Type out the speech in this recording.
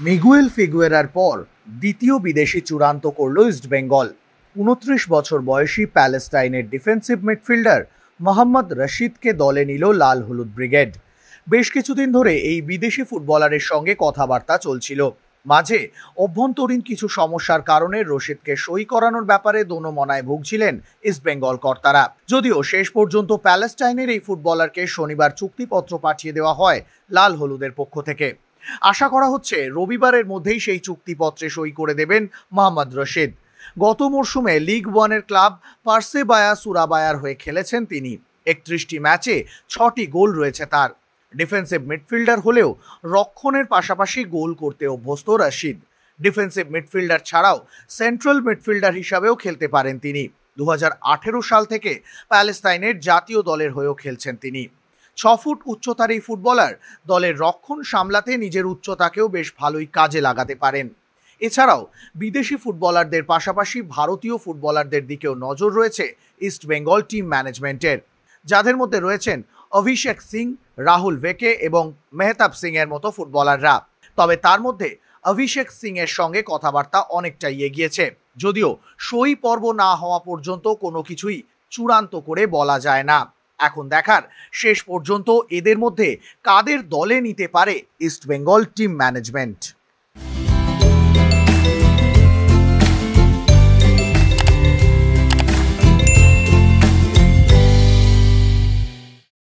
Miguel ফিগুয়েরার পর দ্বিতীয় বিদেশি চূড়ান্ত করল ইস্টবেঙ্গল। ২৯ বছর বয়সী প্যালেস্টাইনের ডিফেন্সিভ মিডফিল্ডার মোহাম্মদ রশিদকে দলে নিল লাল হলুদ ব্রিগেড। বেশ কিছুদিন ধরে এই বিদেশি ফুটবলারের সঙ্গে কথাবার্তা চলছিল। মাঝে অভ্যন্তরীণ কিছু সমস্যার কারণে রশিদকে সই করানোর ব্যাপারে দোনোমনায় ভুগছিলেন ইস্টবেঙ্গল কর্তারা। যদিও শেষ পর্যন্ত প্যালেস্টাইনের এই ফুটবলারকে শনিবার চুক্তিপত্র পাঠিয়ে দেওয়া হয় লাল হলুদের পক্ষ থেকে। আশা করা হচ্ছে রবিবারের মধ্যেই সেই চুক্তিপত্রে সই করে দেবেন মোহাম্মদ রশিদ। গত মরশুমে লিগ ওয়ানের ক্লাব পার্সেবায়া সুরাবায়ার হয়ে খেলেছেন তিনি। ৩১টি ম্যাচে ৬টি গোল রয়েছে তার। ডিফেন্সিভ মিডফিল্ডার হলেও রক্ষণের পাশাপাশি গোল করতে অভ্যস্ত রশিদ। ডিফেন্সিভ মিডফিল্ডার ছাড়াও সেন্ট্রাল মিডফিল্ডার হিসাবেও খেলতে পারেন তিনি। ২০১৮ সাল থেকে প্যালেস্টাইনের জাতীয় দলের হয়েও খেলছেন তিনি। ৬ ফুট উচ্চতার এই ফুটবলার দলের রক্ষণ সামলাতে নিজের উচ্চতাকেও বেশ ভালোই কাজে লাগাতে পারেন। এছাড়াও বিদেশি ফুটবলারদের পাশাপাশি ভারতীয় ফুটবলারদের দিকেও নজর রয়েছে ইস্টবেঙ্গল টিম ম্যানেজমেন্টের, যাদের মধ্যে রয়েছেন অভিষেক সিং, রাহুল ভেকে এবং মেহতাব সিং এর মতো ফুটবলাররা। তবে তার মধ্যে অভিষেক সিং এর সঙ্গে কথাবার্তা অনেকটাই এগিয়েছে, যদিও সই পর্ব না হওয়া পর্যন্ত কোনো কিছুই চূড়ান্ত করে বলা যায় না। এখন দেখার শেষ পর্যন্ত এদের মধ্যে কাদের দলে নিতে পারে ইস্টবেঙ্গল টিম ম্যানেজমেন্ট।